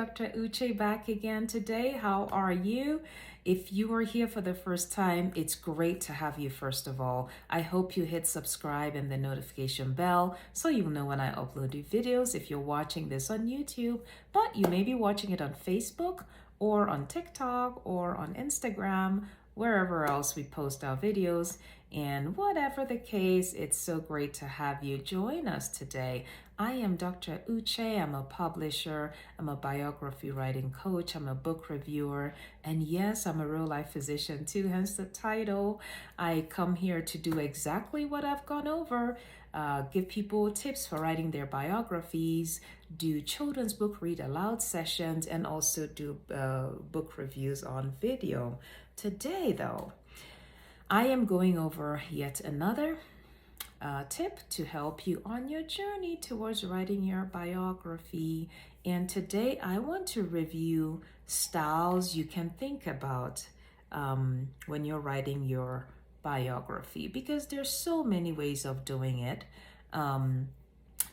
Dr. Uche back again today. How are you? If you are here for the first time, it's great to have you first of all. I hope you hit subscribe and the notification bell so you'll know when I upload new videos if you're watching this on YouTube, but you may be watching it on Facebook or on TikTok or on Instagram, wherever else we post our videos. And whatever the case, it's so great to have you join us today. I am Dr. Uche. I'm a publisher. I'm a biography writing coach. I'm a book reviewer. And yes, I'm a real life physician too, hence the title. I come here to do exactly what I've gone over. Give people tips for writing their biographies, do children's book read aloud sessions, and also do book reviews on video. Today, though, I am going over yet another tip to help you on your journey towards writing your biography. And today I want to review styles you can think about when you're writing your biography, because there's so many ways of doing it. And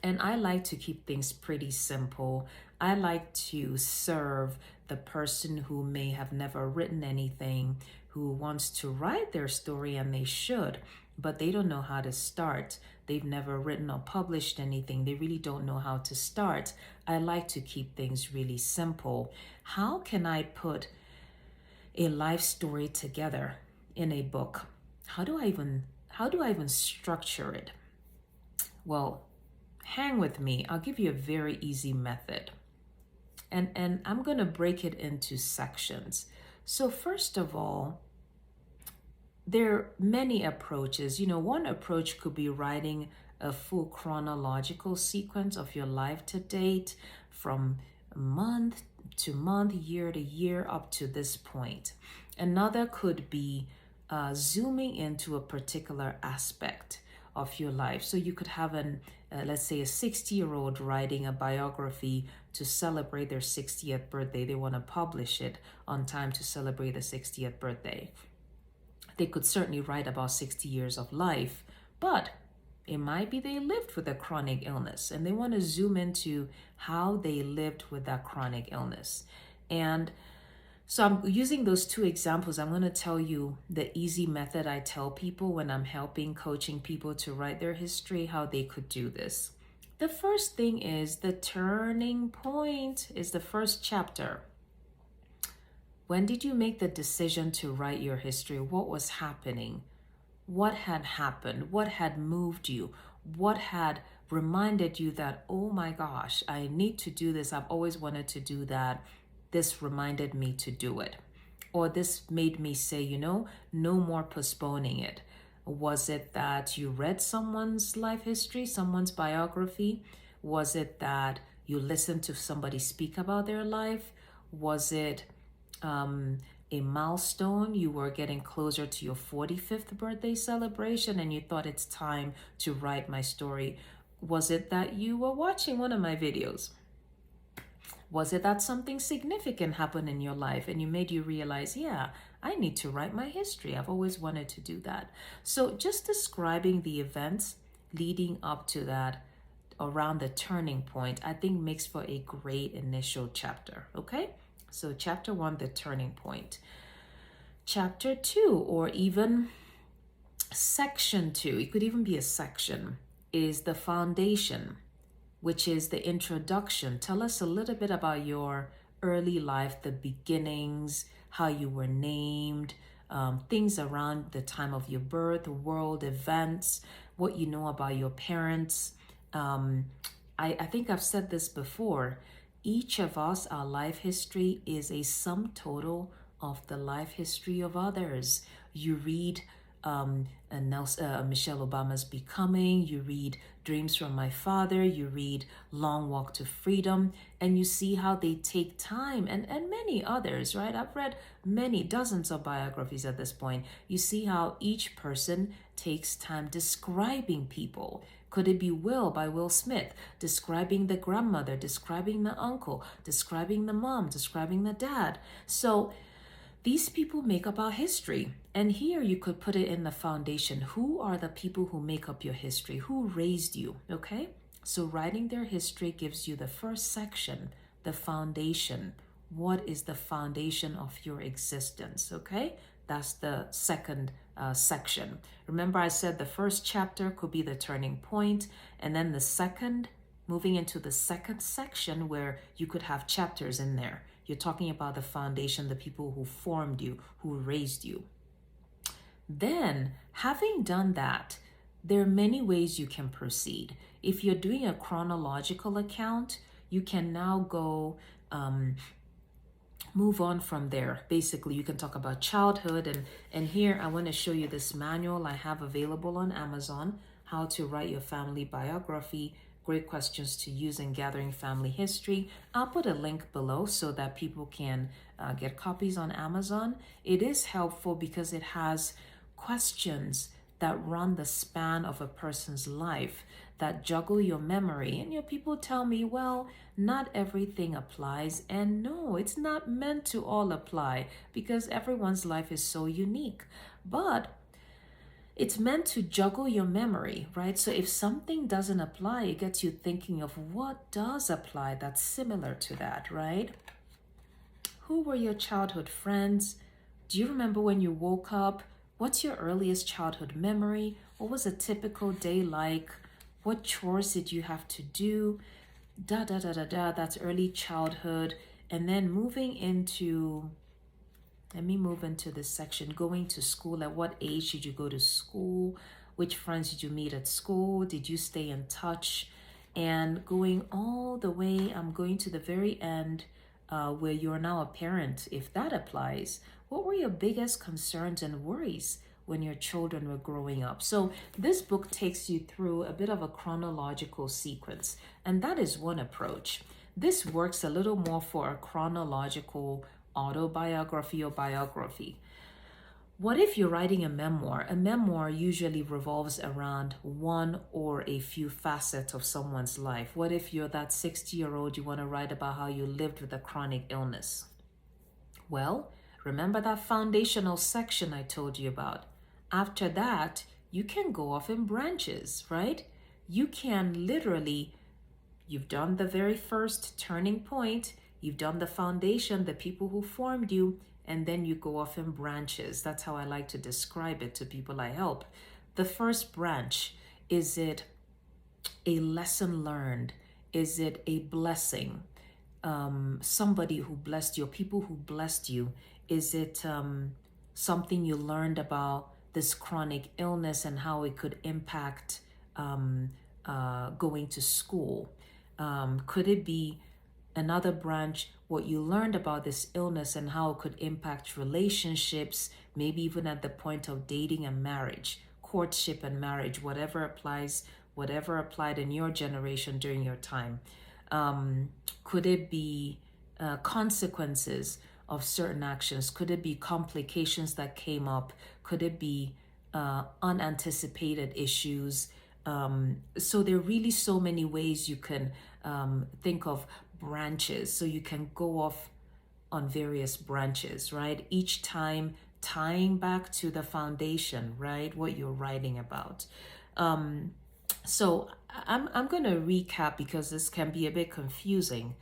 I like to keep things pretty simple. I like to serve the person who may have never written anything, who wants to write their story, and they should, but they don't know how to start. They've never written or published anything. They really don't know how to start. I like to keep things really simple. How can I put a life story together in a book? How do I even structure it? Well, hang with me. I'll give you a very easy method. And I'm going to break it into sections. So first of all, there are many approaches. One approach could be writing a full chronological sequence of your life to date, from month to month, year to year, up to this point. Another could be zooming into a particular aspect of your life. So you could have let's say a 60-year-old writing a biography to celebrate their 60th birthday. They want to publish it on time to celebrate the 60th birthday. They could certainly write about 60 years of life, but it might be they lived with a chronic illness and they want to zoom into how they lived with that chronic illness. And so I'm using those two examples. I'm going to tell you the easy method I tell people when I'm coaching people to write their history, how they could do this. The first thing is the turning point is the first chapter. When did you make the decision to write your history? What was happening? What had happened? What had moved you? What had reminded you that, oh my gosh, I need to do this. I've always wanted to do that. This reminded me to do it. Or this made me say, no more postponing it. Was it that you read someone's life history, someone's biography? Was it that you listened to somebody speak about their life? Was it a milestone? You were getting closer to your 45th birthday celebration and you thought it's time to write my story? Was it that you were watching one of my videos? Was it that something significant happened in your life and made you realize, yeah, I need to write my history. I've always wanted to do that. So just describing the events leading up to that, around the turning point, I think makes for a great initial chapter, okay? So chapter 1, the turning point. Chapter 2, or even section 2, it could even be a section, is the foundation, which is the introduction. Tell us a little bit about your early life, the beginnings, how you were named, things around the time of your birth, world events, what you know about your parents. I think I've said this before. Each of us, our life history is a sum total of the life history of others. You read Michelle Obama's Becoming, you read Dreams from My Father, you read Long Walk to Freedom, and you see how they take time, and many others, right? I've read many dozens of biographies at this point. You see how each person takes time describing people. Could it be Will by Will Smith, describing the grandmother, describing the uncle, describing the mom, describing the dad? So these people make up our history. And here you could put it in the foundation. Who are the people who make up your history? Who raised you? Okay? So writing their history gives you the first section, the foundation. What is the foundation of your existence? Okay, that's the second section. Remember, I said the first chapter could be the turning point, and then the second, moving into the second section where you could have chapters in there. You're talking about the foundation, the people who formed you, who raised you. Then, having done that, there are many ways you can proceed. If you're doing a chronological account, you can now go move on from there. Basically, you can talk about childhood, and here I want to show you this manual I have available on Amazon, How to Write Your Family Biography. Great questions to use in gathering family history. I'll put a link below so that people can get copies on Amazon. It is helpful because it has questions that run the span of a person's life, that juggle your memory. And people tell me, well, not everything applies. And no, it's not meant to all apply because everyone's life is so unique. But it's meant to juggle your memory, right? So if something doesn't apply, it gets you thinking of what does apply that's similar to that, right? Who were your childhood friends? Do you remember when you woke up? What's your earliest childhood memory? What was a typical day like? What chores did you have to do? That's early childhood. And then moving into, let me move into this section, going to school. At what age did you go to school? Which friends did you meet at school? Did you stay in touch? And going all the way, I'm going to the very end where you're now a parent, if that applies. What were your biggest concerns and worries when your children were growing up? So this book takes you through a bit of a chronological sequence, and that is one approach. This works a little more for a chronological autobiography or biography. What if you're writing a memoir? A memoir usually revolves around one or a few facets of someone's life. What if you're that 60-year-old, you want to write about how you lived with a chronic illness? Well, remember that foundational section I told you about. After that, you can go off in branches, right? You can literally, you've done the very first turning point, you've done the foundation, the people who formed you, and then you go off in branches. That's how I like to describe it to people I help. The first branch, is it a lesson learned? Is it a blessing? Somebody who blessed you, or people who blessed you? Is it something you learned about this chronic illness and how it could impact going to school? Could it be another branch, what you learned about this illness and how it could impact relationships, maybe even at the point of dating and marriage, courtship and marriage, whatever applies, whatever applied in your generation during your time? Could it be consequences of certain actions? Could it be complications that came up? Could it be unanticipated issues? So there are really so many ways you can think of branches. So you can go off on various branches, right? Each time tying back to the foundation, right? What you're writing about. So I'm going to recap because this can be a bit confusing.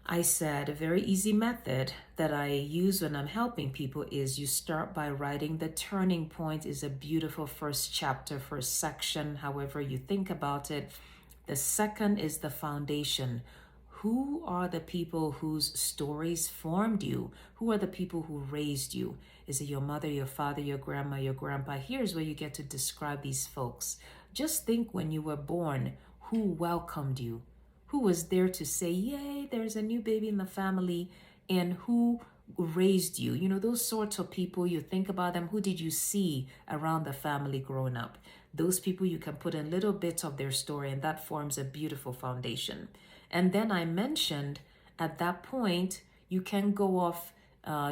I said a very easy method that I use when I'm helping people is you start by writing the turning point. Is a beautiful first chapter, first section, however you think about it. The second is the foundation. Who are the people whose stories formed you? Who are the people who raised you? Is it your mother, your father, your grandma, your grandpa? Here's where you get to describe these folks. Just think when you were born, who welcomed you? Who was there to say, yay, there's a new baby in the family? And who raised you? You know, those sorts of people, you think about them. Who did you see around the family growing up? Those people, you can put in little bits of their story, and that forms a beautiful foundation. And then I mentioned at that point, you can go off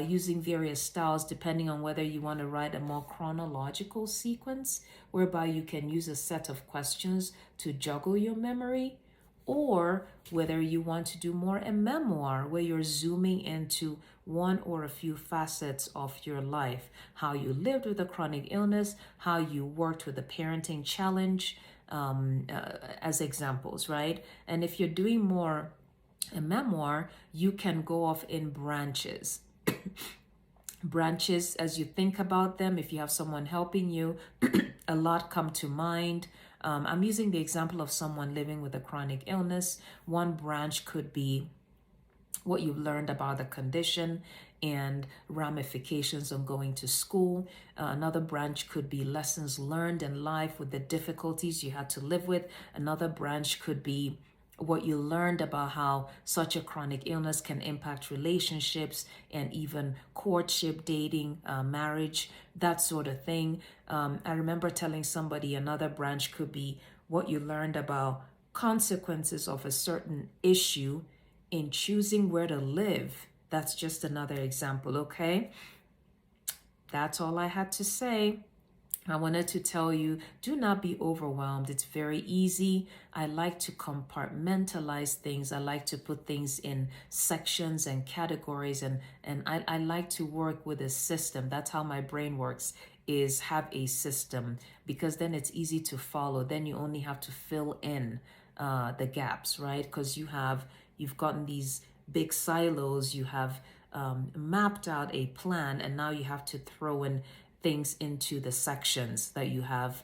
using various styles depending on whether you want to write a more chronological sequence, whereby you can use a set of questions to juggle your memory, or whether you want to do more a memoir where you're zooming into one or a few facets of your life, how you lived with a chronic illness, how you worked with a parenting challenge, as examples, right? And if you're doing more A memoir, you can go off in branches. Branches, as you think about them, if you have someone helping you, a lot come to mind. I'm using the example of someone living with a chronic illness. One branch could be what you've learned about the condition and ramifications on going to school. Another branch could be lessons learned in life with the difficulties you had to live with. Another branch could be what you learned about how such a chronic illness can impact relationships and even courtship, dating, marriage, that sort of thing. I remember telling somebody another branch could be what you learned about consequences of a certain issue in choosing where to live. That's just another example, okay? That's all I had to say. I wanted to tell you, do not be overwhelmed. It's very easy. I like to compartmentalize things. I like to put things in sections and categories, and I like to work with a system. That's how my brain works, is have a system, because then it's easy to follow. Then you only have to fill in the gaps, right? Because you've gotten these big silos, you have mapped out a plan, and now you have to throw in things into the sections that you have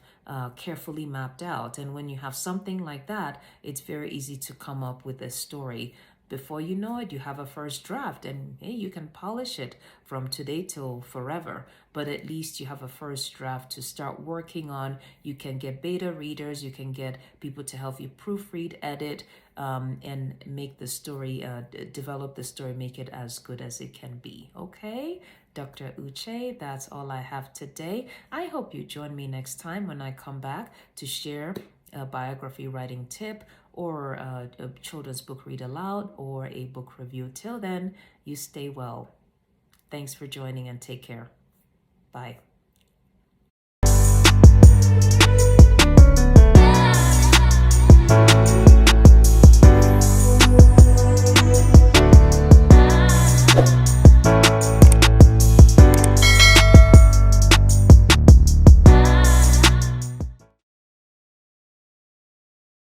carefully mapped out. And when you have something like that, it's very easy to come up with a story. Before you know it, you have a first draft, and hey, you can polish it from today till forever. But at least you have a first draft to start working on. You can get beta readers, you can get people to help you proofread, edit, and make the story, develop the story, make it as good as it can be. Okay, Dr. Uche, that's all I have today. I hope you join me next time when I come back to share a biography writing tip, or a children's book read aloud, or a book review. Till then, you stay well. Thanks for joining and take care. Bye.